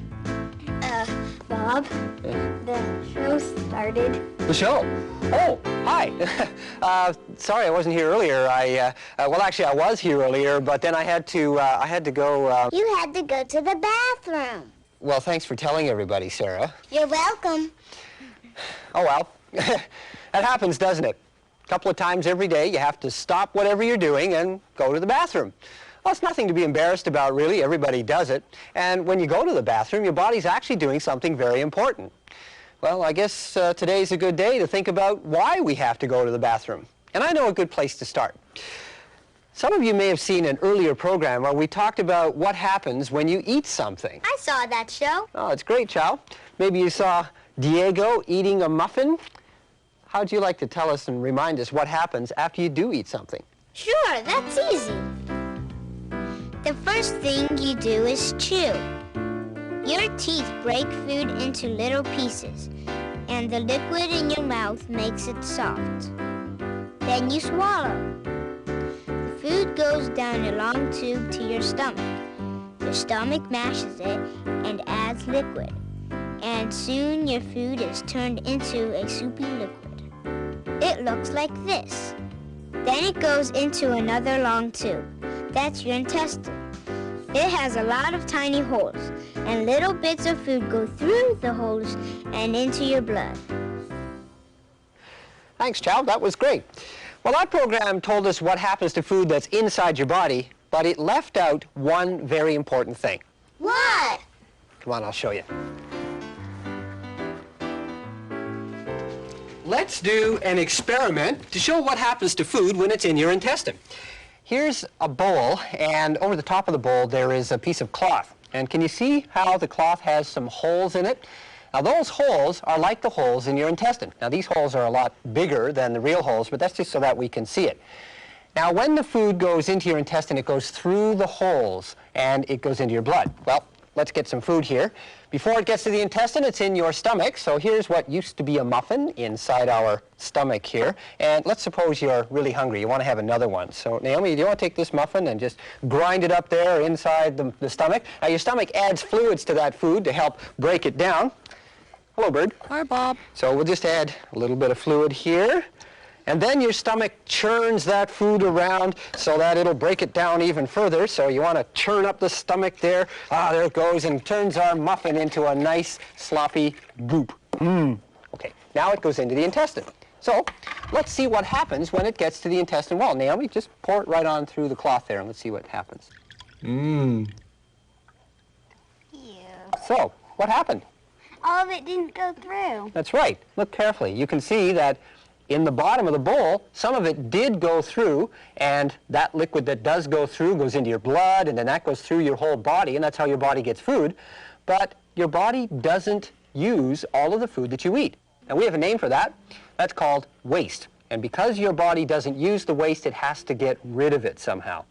Bob, the show started. The show? Oh, hi. Sorry I wasn't here earlier. Well, actually, I was here earlier, but then I had to go. You had to go to the bathroom. Well, thanks for telling everybody, Sarah. You're welcome. Oh, well. That happens, doesn't it? A couple of times every day, you have to stop whatever you're doing and go to the bathroom. Well, it's nothing to be embarrassed about, really. Everybody does it. And when you go to the bathroom, your body's actually doing something very important. Well, I guess today's a good day to think about why we have to go to the bathroom. And I know a good place to start. Some of you may have seen an earlier program where we talked about what happens when you eat something. I saw that show. Oh, it's great, Chow. Maybe you saw Diego eating a muffin. How'd you like to tell us and remind us what happens after you do eat something? Sure, that's easy. The first thing you do is chew. Your teeth break food into little pieces, and the liquid in your mouth makes it soft. Then you swallow. The food goes down a long tube to your stomach. Your stomach mashes it and adds liquid, and soon your food is turned into a soupy liquid. It looks like this. Then it goes into another long tube. That's your intestine. It has a lot of tiny holes, and little bits of food go through the holes and into your blood. Thanks, Chow. That was great. Well, that program told us what happens to food that's inside your body, but it left out one very important thing. What? Come on, I'll show you. Let's do an experiment to show what happens to food when it's in your intestine. Here's a bowl, and over the top of the bowl there is a piece of cloth. And can you see how the cloth has some holes in it? Now those holes are like the holes in your intestine. Now these holes are a lot bigger than the real holes, but that's just so that we can see it. Now when the food goes into your intestine, it goes through the holes and it goes into your blood. Well, let's get some food here. Before it gets to the intestine, it's in your stomach. So here's what used to be a muffin inside our stomach here. And let's suppose you're really hungry. You want to have another one. So Naomi, do you want to take this muffin and just grind it up there inside the stomach? Now your stomach adds fluids to that food to help break it down. Hello, Bird. Hi, Bob. So we'll just add a little bit of fluid here. And then your stomach churns that food around so that it'll break it down even further. So you want to churn up the stomach there. Ah, there it goes, and turns our muffin into a nice sloppy goop. Okay, now it goes into the intestine. So let's see what happens when it gets to the intestine wall. Naomi, just pour it right on through the cloth there, and let's see what happens. So, what happened? All of it didn't go through. That's right. Look carefully. You can see that in the bottom of the bowl, some of it did go through, and that liquid that does go through goes into your blood, and then that goes through your whole body, and that's how your body gets food. But your body doesn't use all of the food that you eat. And we have a name for that. That's called waste. And because your body doesn't use the waste, it has to get rid of it somehow.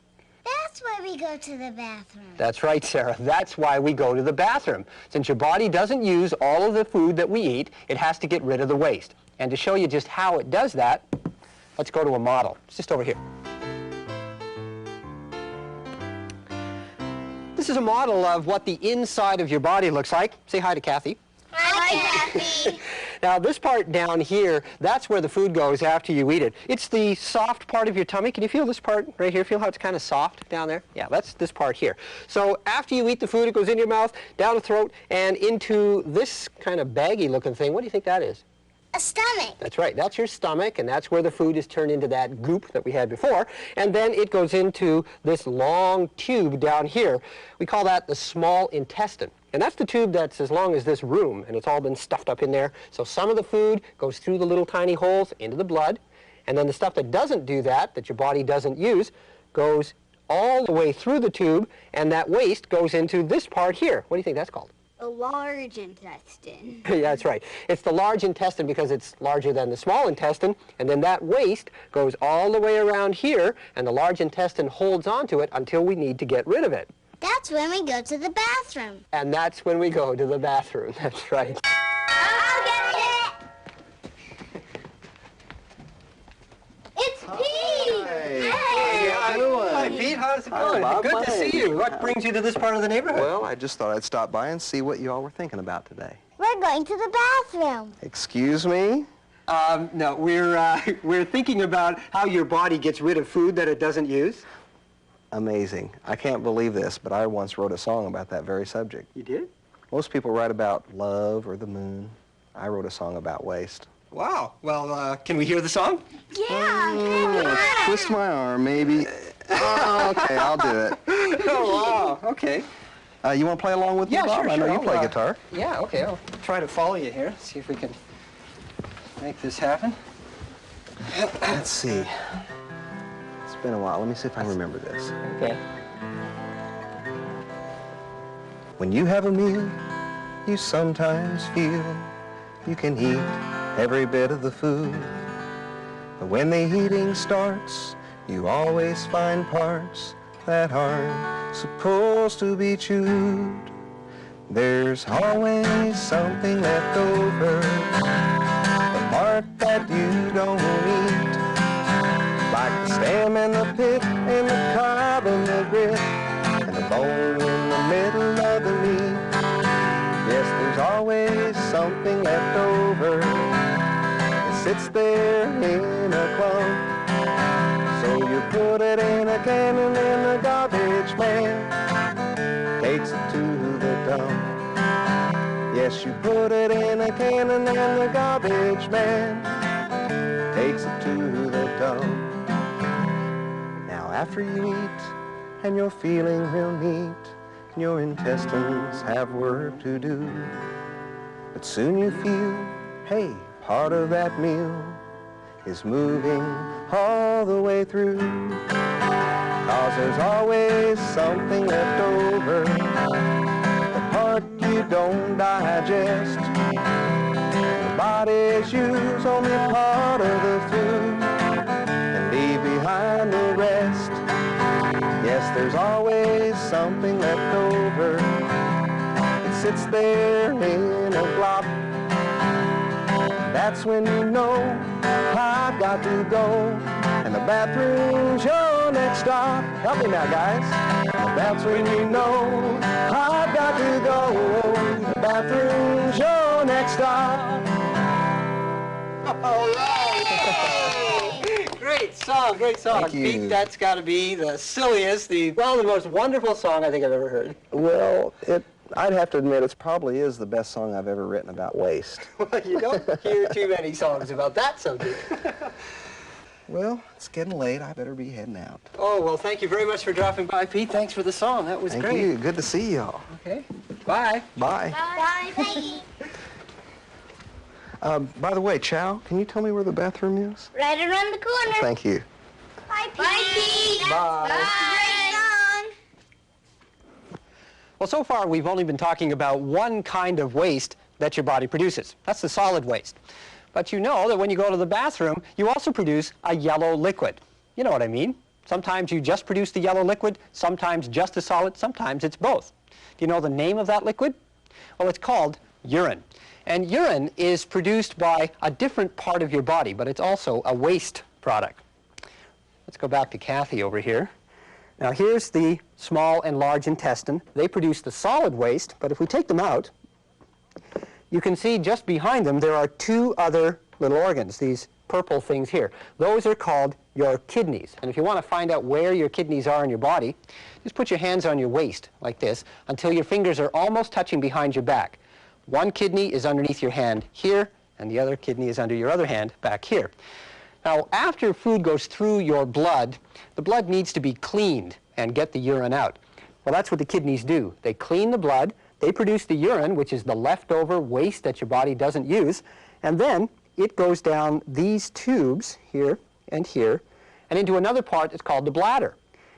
That's why we go to the bathroom. That's right, Sarah. That's why we go to the bathroom. Since your body doesn't use all of the food that we eat, it has to get rid of the waste. And to show you just how it does that, let's go to a model. It's just over here. This is a model of what the inside of your body looks like. Say hi to Kathy. Hi, Kathy. Now, this part down here, that's where the food goes after you eat it. It's the soft part of your tummy. Can you feel this part right here? Feel how it's kind of soft down there? Yeah, that's this part here. So after you eat the food, it goes into your mouth, down the throat, and into this kind of baggy-looking thing. What do you think that is? A stomach. That's right. That's your stomach, and that's where the food is turned into that goop that we had before. And then it goes into this long tube down here. We call that the small intestine. And that's the tube that's as long as this room, and it's all been stuffed up in there. So some of the food goes through the little tiny holes into the blood, and then the stuff that doesn't do that, that your body doesn't use, goes all the way through the tube, and that waste goes into this part here. What do you think that's called? The large intestine. Yeah, that's right. It's the large intestine because it's larger than the small intestine, and then that waste goes all the way around here, and the large intestine holds onto it until we need to get rid of it. That's when we go to the bathroom. And that's when we go to the bathroom. That's right. I'll get it! It's Pete! Hey! Hi, Pete. How's it going? Bob. Good to Hi. see you. What brings you to this part of the neighborhood? Well, I just thought I'd stop by and see what you all were thinking about today. We're We're going to the bathroom. Excuse me? No, we're thinking about how your body gets rid of food that it doesn't use. Amazing. I can't believe this, but I once wrote a song about that very subject. You did? Most people write about love or the moon. I wrote a song about waste. Wow. Well, can we hear the song? Yeah, Twist my arm, maybe. Oh, okay, I'll do it. Oh, wow. Okay. You want to play along with me, Yeah, Bob? sure, I know sure. you play guitar. Yeah, okay. I'll try to follow you here. See if we can make this happen. Let's see. It's been a while. Let me see if I remember this. Okay. When you have a meal, you sometimes feel you can eat every bit of the food. But when the eating starts, you always find parts that aren't supposed to be chewed. There's always something left over, the part that you don't eat, like the stem and the pit and the cob and the grit and the bone in the middle of the meat. Yes, there's always something left over. It sits there in a clump. So you put it in a can and then the garbage man takes it to the dump. Yes, you put it in a can and then the garbage man takes it to the dump. Now after you eat and you're feeling real neat, and your intestines have work to do, but soon you feel, hey, part of that meal is moving all the way through. 'Cause there's always something left over, the part you don't digest. Your body's use only part of the food and leave behind the rest. Yes, there's always something left over. It sits there in a glop. That's when you know I've got to go, and the bathroom's your next stop. Help me now, guys. That's when you know I've got to go, the bathroom's your next stop. All right. Great song, great song. Thank you. Pete, that's got to be the silliest, the most wonderful song I think I've ever heard. Well, I'd have to admit it probably is the best song I've ever written about waste. Well, you don't hear too many songs about that subject. Well, it's getting late. I better be heading out. Oh, well, thank you very much for dropping by, Pete. Thanks for the song. That was Thank great. you. Good to see y'all. Okay. Bye. Bye. Bye. By the way, Chow, can you tell me where the bathroom is? Right around the corner. Thank you. Bye, Pete. Bye, Pete. Bye. Great song. Well, so far we've only been talking about one kind of waste that your body produces. That's the solid waste. But you know that when you go to the bathroom, you also produce a yellow liquid. You know what I mean. Sometimes you just produce the yellow liquid, sometimes just a solid, sometimes it's both. Do you know the name of that liquid? Well, it's called urine. And urine is produced by a different part of your body, but it's also a waste product. Let's go back to Kathy over here. Now here's the small and large intestine. They produce the solid waste, but if we take them out, you can see just behind them there are two other little organs, these purple things here. Those are called your kidneys. And if you want to find out where your kidneys are in your body, just put your hands on your waist like this until your fingers are almost touching behind your back. One kidney is underneath your hand here, and the other kidney is under your other hand back here. Now, after food goes through your blood, the blood needs to be cleaned and get the urine out. Well, that's what the kidneys do. They clean the blood, they produce the urine, which is the leftover waste that your body doesn't use, and then it goes down these tubes here and here, and into another part that's called the bladder.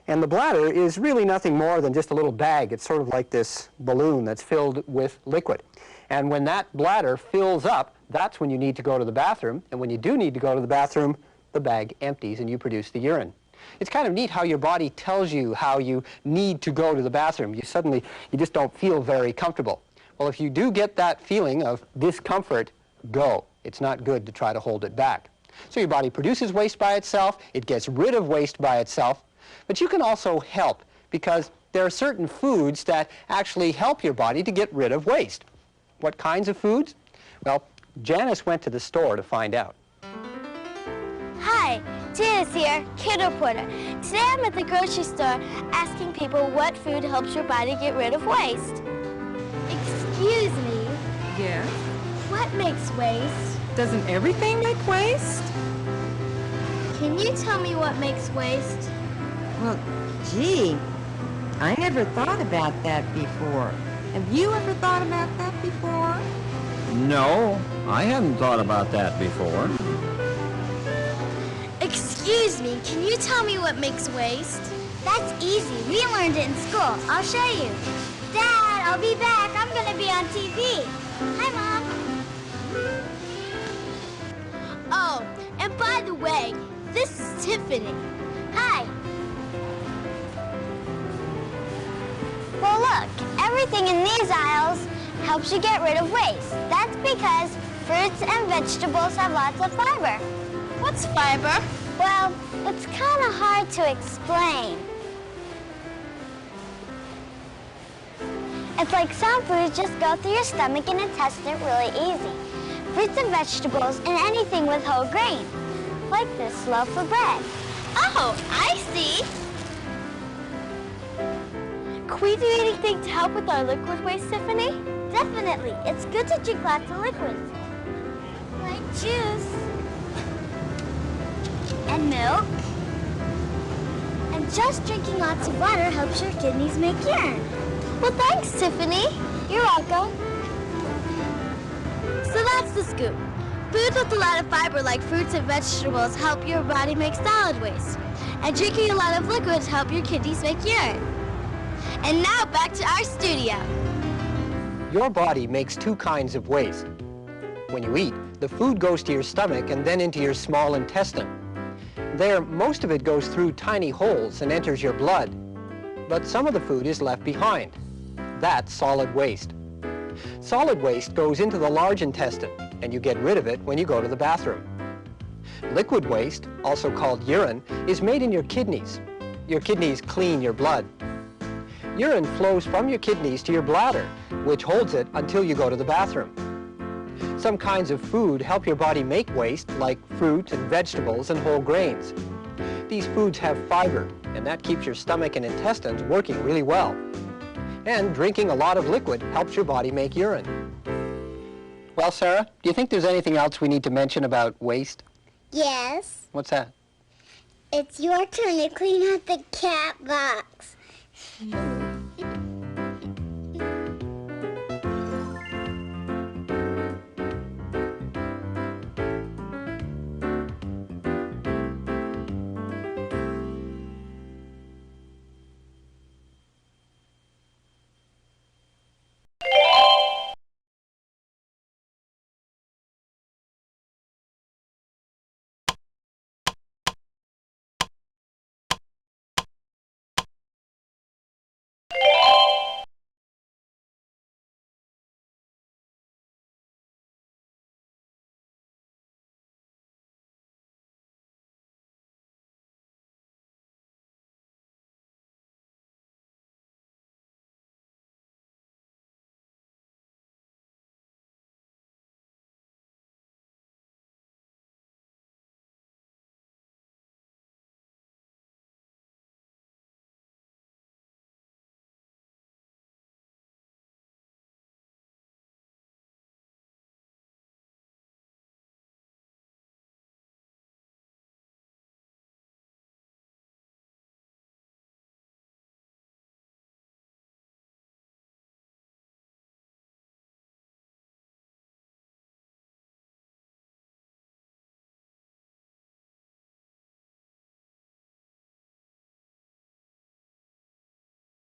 And the bladder is really nothing more than just a little bag. It's sort of like this balloon that's filled with liquid. And when that bladder fills up, that's when you need to go to the bathroom. And when you do need to go to the bathroom, the bag empties and you produce the urine. It's kind of neat how your body tells you how you need to go to the bathroom. You just don't feel very comfortable. Well, if you do get that feeling of discomfort, go. It's not good to try to hold it back. So your body produces waste by itself. It gets rid of waste by itself. But you can also help because there are certain foods that actually help your body to get rid of waste. What kinds of foods? Well, Janice went to the store to find out. Hi, Janice here, kid reporter. Today I'm at the grocery store asking people what food helps your body get rid of waste. Excuse me, Yes? what makes waste? Doesn't everything make waste? Can you tell me what makes waste? Well, gee, I never thought about that before. Have you ever thought about that before? No, I hadn't thought about that before. Excuse me, can you tell me what makes waste? That's easy. We learned it in school. I'll show you. Dad, I'll be back. I'm going to be on TV. Hi, Mom. Oh, and by the way, this is Tiffany. Hi. Well, look, everything in these aisles helps you get rid of waste. That's because fruits and vegetables have lots of fiber. What's fiber? Well, it's kind of hard to explain. It's like some foods just go through your stomach and intestine really easy. Fruits and vegetables and anything with whole grain, like this loaf of bread. Oh, I see. Can we do anything to help with our liquid waste, Tiffany? Definitely. It's good to drink lots of liquids, like juice and milk. And just drinking lots of water helps your kidneys make urine. Well, thanks, Tiffany. You're welcome. So that's the scoop. Foods with a lot of fiber like fruits and vegetables help your body make solid waste. And drinking a lot of liquids help your kidneys make urine. And now back to our studio. Your body makes two kinds of waste. When you eat, the food goes to your stomach and then into your small intestine. There, most of it goes through tiny holes and enters your blood. But some of the food is left behind. That's solid waste. Solid waste goes into the large intestine, and you get rid of it when you go to the bathroom. Liquid waste, also called urine, is made in your kidneys. Your kidneys clean your blood. Urine flows from your kidneys to your bladder, which holds it until you go to the bathroom. Some kinds of food help your body make waste, like fruit and vegetables and whole grains. These foods have fiber, and that keeps your stomach and intestines working really well. And drinking a lot of liquid helps your body make urine. Well, Sarah, do you think there's anything else we need to mention about waste? Yes. What's that? It's your turn to clean out the cat box.